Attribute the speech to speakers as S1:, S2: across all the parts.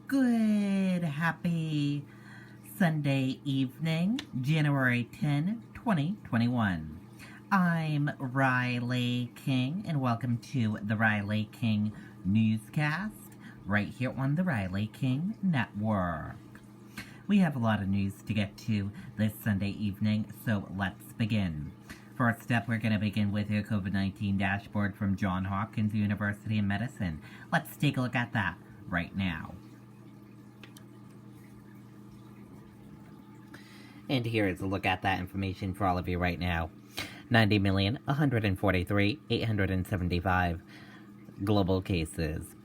S1: Good, happy Sunday evening, January 10, 2021. I'm Riley King, and welcome to the Riley King Newscast, right here on the Riley King Network. We have a lot of news to get to this Sunday evening, so let's begin. First up, we're going to begin with a COVID-19 dashboard from Johns Hopkins University of Medicine. Let's take a look at that right now. And here is a look at that information for all of you right now. 90,143,875 global cases.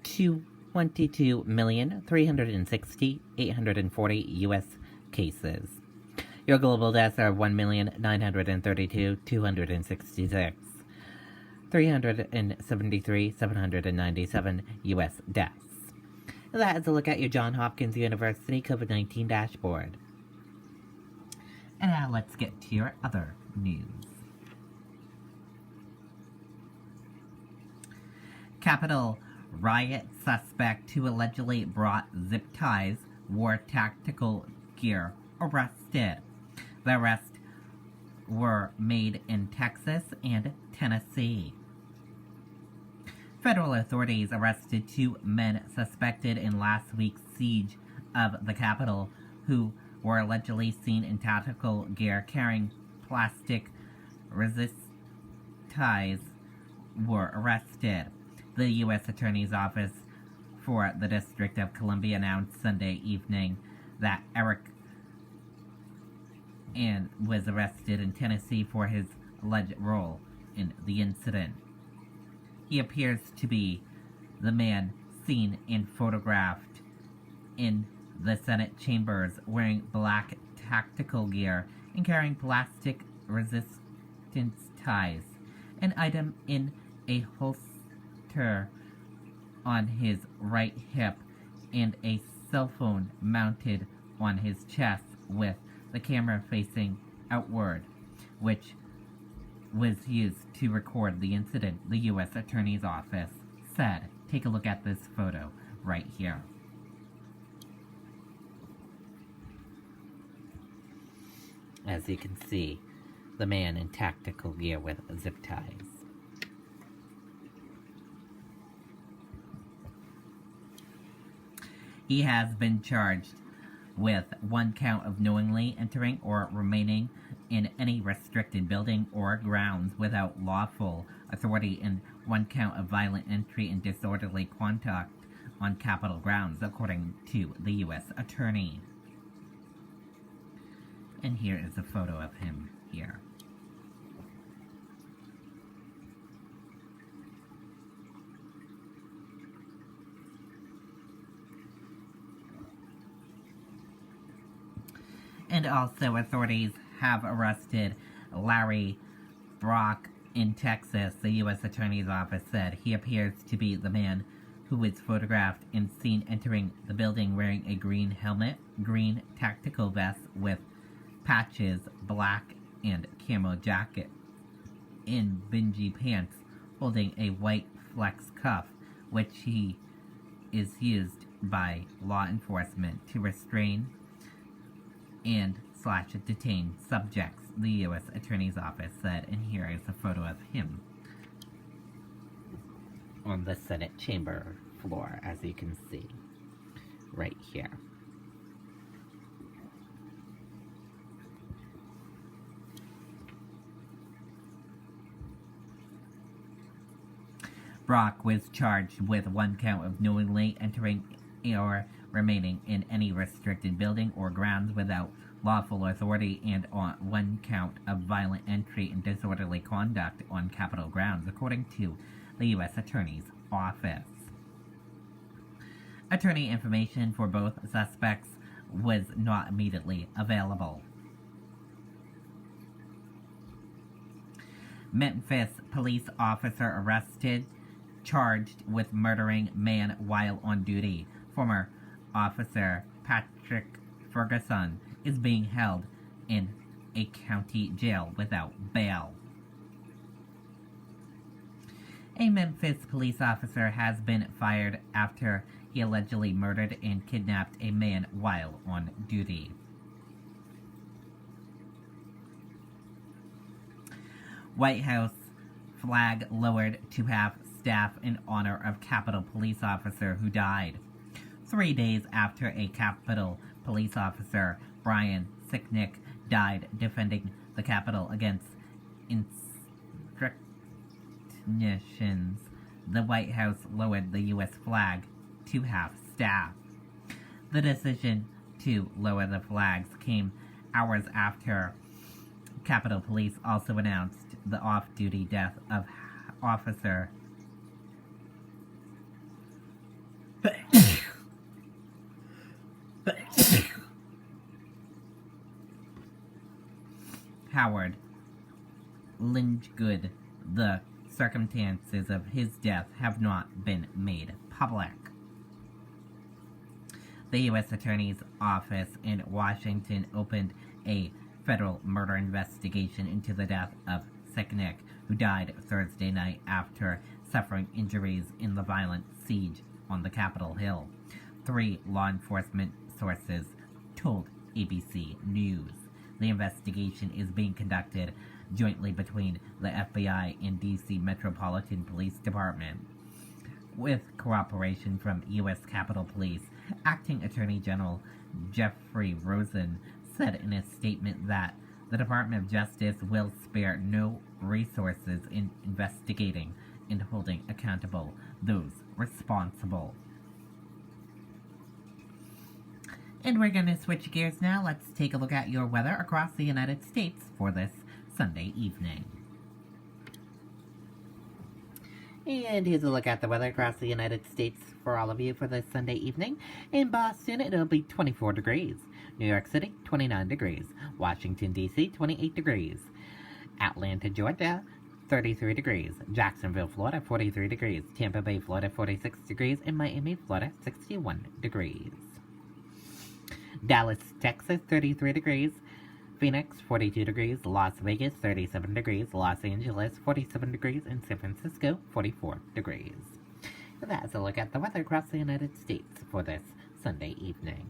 S1: 22,360,840 U.S. cases. Your global deaths are 1,932,266. 373,797 U.S. deaths. That is a look at your Johns Hopkins University COVID-19 dashboard. And now let's get to your other news. Capitol riot suspect who allegedly brought zip ties, wore tactical gear, arrested. The arrests were made in Texas and Tennessee. Federal authorities arrested 2 men suspected in last week's siege of the Capitol who were allegedly seen in tactical gear carrying plastic resist ties were arrested. The U.S. Attorney's Office for the District of Columbia announced Sunday evening that Eric and was arrested in Tennessee for his alleged role in the incident. He appears to be the man seen and photographed in the Senate chambers wearing black tactical gear and carrying plastic resistance ties, an item in a holster on his right hip, and a cell phone mounted on his chest with the camera facing outward, which was used to record the incident, the U.S. Attorney's Office said. Take a look at this photo right here. As you can see, the man in tactical gear with zip ties. He has been charged with 1 count of knowingly entering or remaining in any restricted building or grounds without lawful authority and 1 count of violent entry and disorderly conduct on Capitol grounds, according to the U.S. Attorney. And here is a photo of him here. And also, authorities have arrested Larry Brock in Texas. The U.S. Attorney's Office said he appears to be the man who was photographed and seen entering the building wearing a green helmet, green tactical vest with patches, black and camo jacket, and bingy pants, holding a white flex cuff, which he is used by law enforcement to restrain and / detain subjects, the U.S. Attorney's Office said, and here is a photo of him on the Senate chamber floor, as you can see, right here. Brock was charged with 1 count of knowingly entering or remaining in any restricted building or grounds without lawful authority and on 1 count of violent entry and disorderly conduct on Capitol grounds, according to the U.S. Attorney's Office. Attorney information for both suspects was not immediately available. Memphis police officer arrested, charged with murdering man while on duty. Former officer Patrick Ferguson is being held in a county jail without bail. A Memphis police officer has been fired after he he allegedly murdered and kidnapped a man while on duty. White House flag lowered to half-staff in honor of Capitol police officer who died. 3 days after a Capitol police officer, Brian Sicknick, died defending the Capitol against insurrectionists, the White House lowered the U.S. flag to half-staff. The decision to lower the flags came hours after Capitol Police also announced the off-duty death of Officer Howard Lynchgood. The circumstances of his death have not been made public. The U.S. Attorney's Office in Washington opened a federal murder investigation into the death of Sicknick, who died Thursday night after suffering injuries in the violent siege on the Capitol Hill. 3 law enforcement sources told ABC News. The investigation is being conducted jointly between the FBI and D.C. Metropolitan Police Department, with cooperation from U.S. Capitol Police. Acting Attorney General Jeffrey Rosen said in a statement that the Department of Justice will spare no resources in investigating and holding accountable those responsible. And we're going to switch gears now. Let's take a look at your weather across the United States for this Sunday evening. And here's a look at the weather across the United States for all of you for this Sunday evening. In Boston, it'll be 24 degrees. New York City, 29 degrees. Washington, D.C., 28 degrees. Atlanta, Georgia, 33 degrees. Jacksonville, Florida, 43 degrees. Tampa Bay, Florida, 46 degrees. And Miami, Florida, 61 degrees. Dallas, Texas, 33 degrees. Phoenix, 42 degrees. Las Vegas, 37 degrees. Los Angeles, 47 degrees. And San Francisco, 44 degrees. And that's a look at the weather across the United States for this Sunday evening.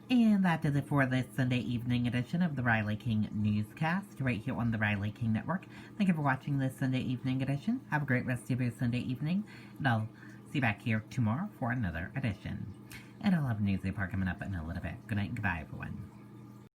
S1: And that does it for this Sunday evening edition of the Riley King Newscast, right here on the Riley King Network. Thank you for watching this Sunday evening edition. Have a great rest of your Sunday evening, and I'll see you back here tomorrow for another edition. And I'll have News Report coming up in a little bit. Good night and goodbye, everyone.